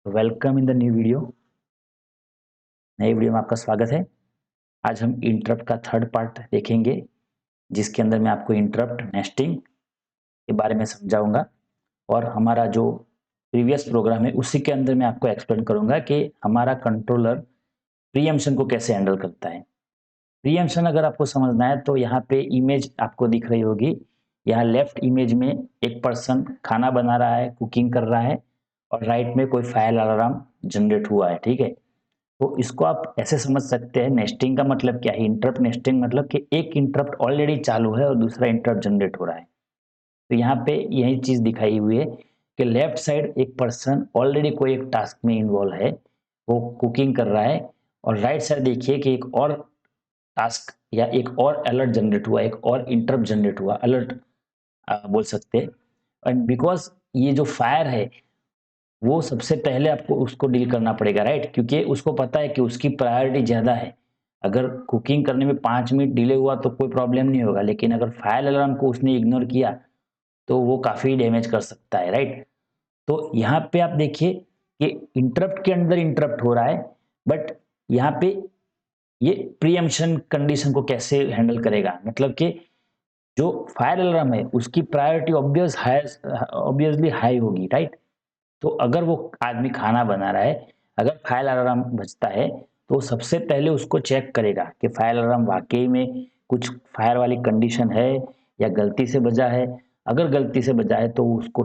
Welcome in the new video. नए video में आपका स्वागत है। आज हम इंटरप्ट का थर्ड पार्ट देखेंगे, जिसके अंदर मैं आपको इंटरप्ट नेस्टिंग के बारे में समझाऊंगा। और हमारा जो प्रीवियस प्रोग्राम है उसी के अंदर मैं आपको एक्सप्लेन करूंगा कि हमारा कंट्रोलर प्रीएम्पशन को कैसे हैंडल करता है। प्रीएम्पशन अगर आपको समझना है तो यहाँ पे इमेज आपको दिख रही होगी। यहाँ लेफ्ट इमेज में एक पर्सन खाना बना रहा है, कुकिंग कर रहा है, और राइट में कोई फायर अलार्म जनरेट हुआ है। ठीक है, तो इसको आप ऐसे समझ सकते हैं। नेस्टिंग का मतलब क्या है? इंटरप्ट नेस्टिंग मतलब कि एक इंटरप्ट ऑलरेडी चालू है और दूसरा इंटरप्ट जनरेट हो रहा है। तो यहाँ पे यही चीज दिखाई हुई है कि लेफ्ट साइड एक पर्सन ऑलरेडी कोई एक टास्क में इन्वॉल्व है, वो कुकिंग कर रहा है, और राइट साइड देखिए कि एक और टास्क या एक और अलर्ट जनरेट हुआ, एक और इंटरप्ट जनरेट हुआ, अलर्ट बोल सकते हैं। एंड बिकॉज ये जो फायर है वो सबसे पहले आपको उसको डील करना पड़ेगा, राइट? क्योंकि उसको पता है कि उसकी प्रायोरिटी ज़्यादा है। अगर कुकिंग करने में 5 मिनट डिले हुआ तो कोई प्रॉब्लम नहीं होगा, लेकिन अगर फायर अलार्म को उसने इग्नोर किया तो वो काफ़ी डैमेज कर सकता है, राइट? तो यहाँ पे आप देखिए कि इंटरप्ट के अंदर इंटरप्ट हो रहा है, बट यहाँ पे ये प्रीएम्पशन कंडीशन को कैसे हैंडल करेगा, मतलब कि जो फायर अलार्म है उसकी प्रायोरिटी ऑब्वियसली हाई होगी, राइट? तो अगर वो आदमी खाना बना रहा है, अगर फायर अलार्म बजता है तो सबसे पहले उसको चेक करेगा कि फायर अलार्म वाकई में कुछ फायर वाली कंडीशन है या गलती से बजा है। अगर गलती से बजा है तो उसको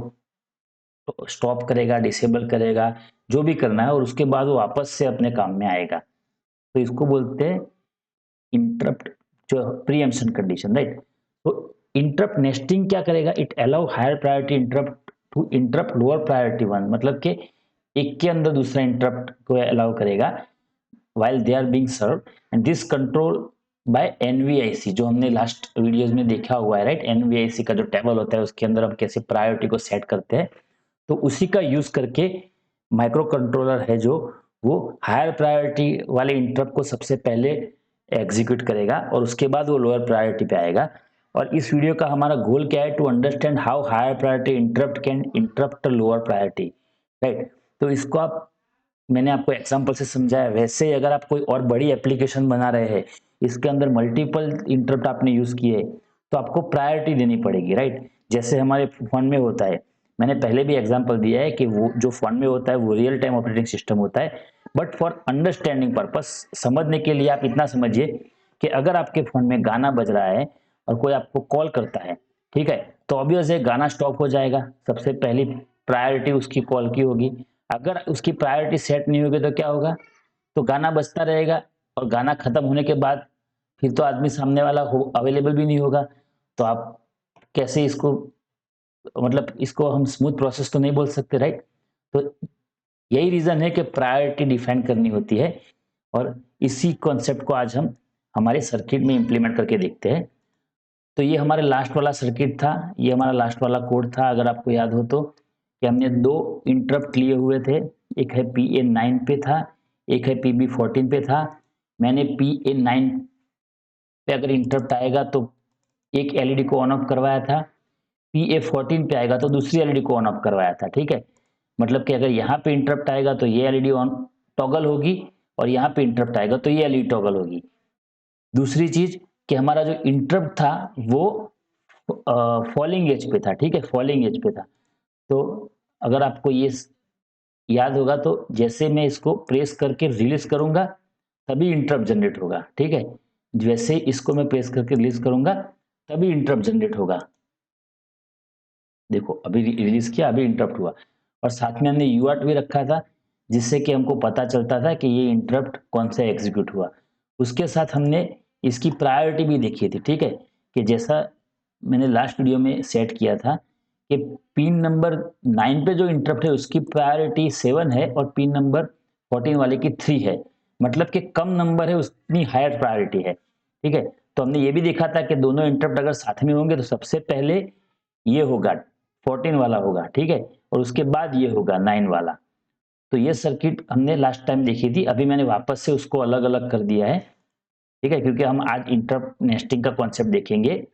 स्टॉप करेगा, डिसेबल करेगा, जो भी करना है, और उसके बाद वो वापस से अपने काम में आएगा। तो इसको बोलते हैं इंटरप्ट, जो प्रीएम्पशन कंडीशन, राइट? तो इंटरप्ट नेस्टिंग क्या करेगा? It allow higher priority interrupt to interrupt lower priority one, मतलब कि एक के अंदर दूसरा इंटरप्ट को अलाउ करेगा while they are being served, and this control by NVIC, जो हमने लास्ट वीडियोस में देखा हुआ है, राइट? NVIC का जो टेबल होता है उसके अंदर हम कैसे प्रायोरिटी को सेट करते हैं, तो उसी का यूज करके माइक्रो कंट्रोलर है जो वो हायर प्रायोरिटी वाले इंटरप्ट को सबसे पहले एग्जीक्यूट करेगा और उसके बाद वो लोअर प्रायोरिटी पे आएगा। और इस वीडियो का हमारा गोल क्या है? To understand how higher priority interrupt can interrupt lower priority, right? तो इसको आप, मैंने आपको एग्जांपल से समझाया, वैसे ही अगर आप कोई और बड़ी एप्लीकेशन बना रहे हैं, इसके अंदर मल्टीपल इंटरप्ट आपने यूज किए, तो आपको प्रायोरिटी देनी पड़ेगी, राइट? जैसे हमारे फोन में होता है, मैंने पहले भी एग्जांपल दिया है कि वो जो फोन में होता है वो रियल टाइम ऑपरेटिंग सिस्टम होता है, बट फॉर अंडरस्टैंडिंग पर्पस, समझने के लिए आप इतना समझिए कि अगर आपके फोन में गाना बज रहा है और कोई आपको कॉल करता है, ठीक है, तो ऑब्वियस है गाना स्टॉप हो जाएगा, सबसे पहली प्रायोरिटी उसकी कॉल की होगी। अगर उसकी प्रायोरिटी सेट नहीं होगी तो क्या होगा? तो गाना बजता रहेगा, और गाना खत्म होने के बाद फिर तो आदमी सामने वाला हो अवेलेबल भी नहीं होगा। तो आप कैसे इसको, मतलब इसको हम स्मूथ प्रोसेस तो नहीं बोल सकते, राइट? तो यही रीजन है कि प्रायोरिटी डिफाइन करनी होती है, और इसी कॉन्सेप्ट को आज हम हमारे सर्किट में इंप्लीमेंट करके देखते हैं। तो ये हमारे लास्ट वाला सर्किट था, ये हमारा लास्ट वाला कोड था। अगर आपको याद हो तो कि हमने दो इंटरप्ट लिए हुए थे, एक है PA9 पे था, एक है PB14 पे था। मैंने PA9 पे अगर इंटरप्ट आएगा तो एक एलईडी को ऑन ऑफ करवाया था, PA14 पे आएगा तो दूसरी एलईडी को ऑन ऑफ करवाया था, ठीक है? मतलब कि अगर यहाँ पे इंटरप्ट आएगा तो ये एलईडी ऑन टॉगल होगी, और यहाँ पे इंटरप्ट आएगा तो ये एलईडी टॉगल होगी। दूसरी चीज कि हमारा जो इंटरप्ट था वो फॉलिंग एज पे था, ठीक है, फॉलिंग एज पे था। तो अगर आपको ये याद होगा तो जैसे मैं इसको प्रेस करके रिलीज करूंगा तभी इंटरप्ट जनरेट होगा, ठीक है? जैसे इसको मैं प्रेस करके रिलीज करूंगा तभी इंटरप्ट जनरेट होगा। देखो अभी रिलीज किया, अभी इंटरप्ट हुआ। और साथ में हमने यूआर्ट भी रखा था, जिससे कि हमको पता चलता था कि ये इंटरप्ट कौन सा एग्जीक्यूट हुआ। उसके साथ हमने इसकी प्रायोरिटी भी देखी थी, ठीक है, कि जैसा मैंने लास्ट वीडियो में सेट किया था कि पिन नंबर 9 पे जो इंटरप्ट है उसकी प्रायोरिटी 7 है और पिन नंबर 14 वाले की 3 है। मतलब कि कम नंबर है उतनी हायर प्रायोरिटी है, ठीक है? तो हमने ये भी देखा था कि दोनों इंटरप्ट अगर साथ में होंगे तो सबसे पहले ये होगा 14 वाला होगा, ठीक है, और उसके बाद ये होगा 9 वाला। तो ये सर्किट हमने लास्ट टाइम देखी थी, अभी मैंने वापस से उसको अलग अलग कर दिया है, ठीक है, क्योंकि हम आज इंटरप्ट नेस्टिंग का कॉन्सेप्ट देखेंगे।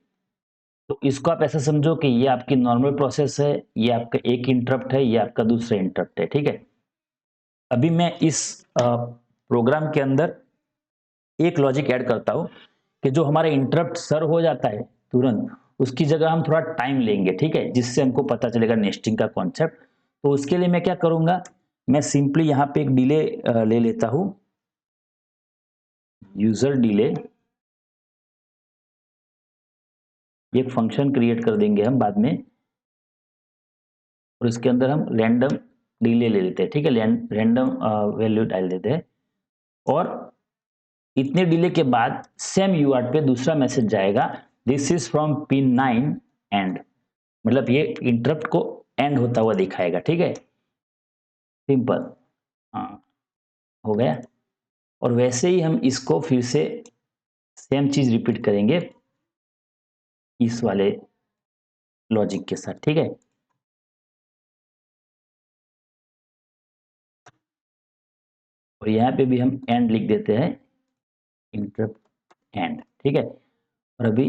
तो इसको आप ऐसा समझो कि ये आपकी नॉर्मल प्रोसेस है, ये आपका एक इंटरप्ट है, ये आपका दूसरा इंटरप्ट है, ठीक है? अभी मैं इस प्रोग्राम के अंदर एक लॉजिक ऐड करता हूँ कि जो हमारा इंटरप्ट सर हो जाता है तुरंत, उसकी जगह हम थोड़ा टाइम लेंगे, ठीक है, जिससे हमको पता चलेगा नेस्टिंग का कॉन्सेप्ट। तो उसके लिए मैं क्या करूंगा, मैं सिंपली यहाँ पे एक डिले ले लेता हूँ, यूजर डिले, एक फंक्शन क्रिएट कर देंगे हम बाद में, और इसके अंदर हम रैंडम डिले ले लेते हैं, ठीक है, रैंडम वैल्यू डाल देते हैं, और इतने डिले के बाद सेम यूआरट पे दूसरा मैसेज जाएगा, this is from pin 9 and, मतलब ये इंटरप्ट को एंड होता हुआ दिखाएगा, ठीक है, सिंपल, हाँ हो गया। और वैसे ही हम इसको फिर से सेम चीज रिपीट करेंगे इस वाले लॉजिक के साथ, ठीक है। और यहाँ पे भी हम एंड लिख देते हैं, इंटरप्ट एंड, ठीक है। और अभी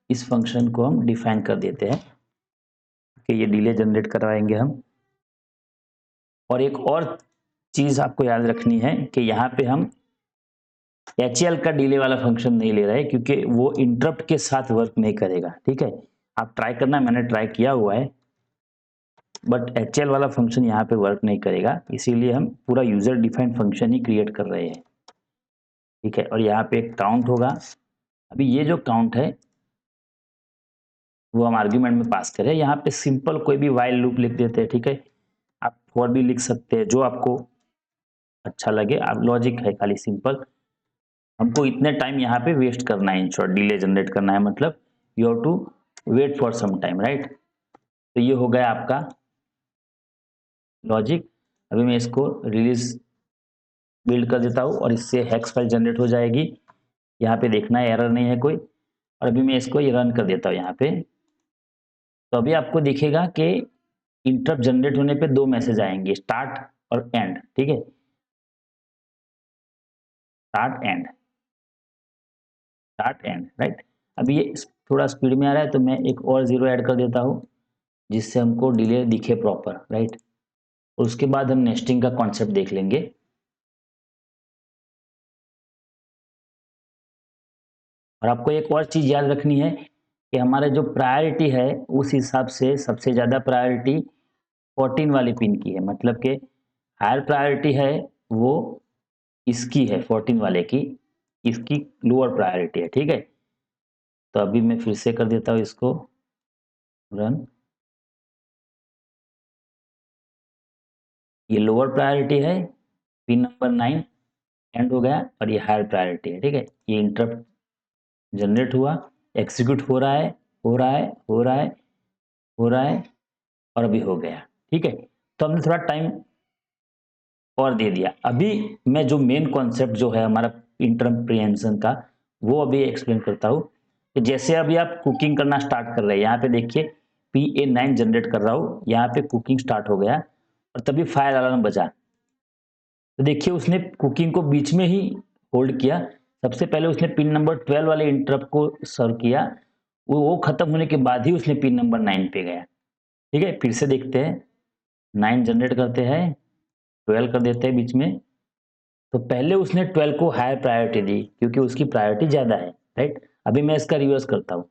इस फंक्शन को हम डिफाइन कर देते हैं कि ये डिले जनरेट करवाएंगे हम। और एक और चीज आपको याद रखनी है कि यहाँ पे हम HL का डिले वाला फंक्शन नहीं ले रहे, क्योंकि वो इंटरप्ट के साथ वर्क नहीं करेगा, ठीक है। आप ट्राई करना, मैंने ट्राई किया हुआ है, बट HL वाला फंक्शन यहाँ पे वर्क नहीं करेगा, इसीलिए हम पूरा यूजर डिफाइंड फंक्शन ही क्रिएट कर रहे हैं, ठीक है। और यहाँ पे एक काउंट होगा, अभी ये जो काउंट है वो हम आर्ग्यूमेंट में पास करें। यहाँ पे सिंपल कोई भी वाइल लूप लिख देते हैं, ठीक है, आप फॉर भी लिख सकते हैं, जो आपको अच्छा लगे। आप लॉजिक है खाली सिंपल, हमको इतने टाइम यहाँ पे वेस्ट करना है, इन शॉर्ट डिले जनरेट करना है, मतलब you have to wait for some time, right. तो ये हो गया आपका लॉजिक। अभी मैं इसको रिलीज बिल्ड कर देता हूँ और इससे हेक्स फाइल जनरेट हो जाएगी, यहाँ पे देखना है एरर नहीं है कोई। और अभी मैं इसको ये रन कर देता हूँ यहाँ पे, तो अभी आपको दिखेगा कि इंटरप्ट जनरेट होने पे दो मैसेज आएंगे, स्टार्ट और एंड, ठीक है, start and, start and, right. अभी ये थोड़ा स्पीड में आ रहा है, तो मैं एक और जीरो ऐड कर देता हूँ जिससे हमको डिले दिखे प्रॉपर, राइट। और उसके बाद हम नेस्टिंग का कॉन्सेप्ट देख लेंगे। और आपको एक और चीज याद रखनी है कि हमारा जो प्रायोरिटी है उस हिसाब से सबसे ज्यादा प्रायोरिटी 14 वाले पिन की है, मतलब कि हायर प्रायोरिटी है वो इसकी है, 14 वाले की, इसकी लोअर प्रायोरिटी है, ठीक है। तो अभी मैं फिर से कर देता हूँ इसको रन, ये लोअर प्रायोरिटी है, पिन नंबर 9 एंड हो गया, और ये हायर प्रायोरिटी है, ठीक है। ये इंटरप्ट जनरेट हुआ, एग्जीक्यूट हो रहा है, हो रहा है, हो रहा है, हो रहा है, और अभी हो गया, ठीक है। तो हमने थोड़ा टाइम और दे दिया। अभी मैं जो मेन कॉन्सेप्ट जो है हमारा इंटरप्ट प्रीएम्पशन का, वो अभी एक्सप्लेन करता हूँ। कि जैसे अभी आप कुकिंग करना स्टार्ट कर रहे हैं, यहाँ पे देखिए PA9 जनरेट कर रहा हूँ, यहाँ पे कुकिंग स्टार्ट हो गया, और तभी फायर अलार्म बजा। तो देखिए उसने कुकिंग को बीच में ही होल्ड किया, सबसे पहले उसने पिन नंबर 12 वाले इंटरप्ट को सर्व किया, वो खत्म होने के बाद ही उसने पिन नंबर 9 पे गया, ठीक है। फिर से देखते हैं, 9 जनरेट करते हैं, 12 कर देते हैं बीच में, तो पहले उसने 12 को हायर प्रायोरिटी दी क्योंकि उसकी प्रायोरिटी ज्यादा है, राइट। अभी मैं इसका रिवर्स करता हूँ,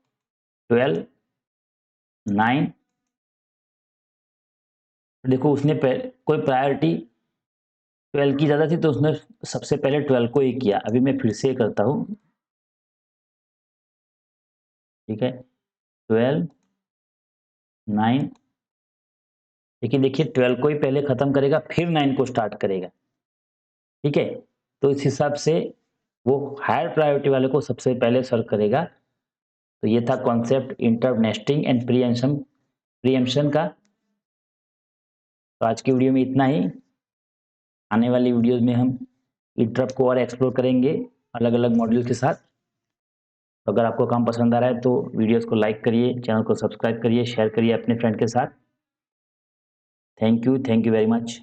12 9, देखो उसने कोई प्रायोरिटी 12 की ज्यादा थी तो उसने सबसे पहले 12 को ही किया। अभी मैं फिर से करता हूँ, ठीक है, 12 9, लेकिन देखिए 12 को ही पहले खत्म करेगा फिर 9 को स्टार्ट करेगा, ठीक है। तो इस हिसाब से वो हायर प्रायोरिटी वाले को सबसे पहले सर्व करेगा। तो ये था concept interrupt nesting and preemption का। तो आज की वीडियो में इतना ही, आने वाली वीडियोस में हम इंटरप्ट को और एक्सप्लोर करेंगे अलग अलग मॉड्यूल के साथ। तो अगर आपको काम पसंद आ रहा है तो वीडियोस को लाइक करिए, चैनल को सब्सक्राइब करिए, शेयर करिए अपने फ्रेंड के साथ। Thank you very much.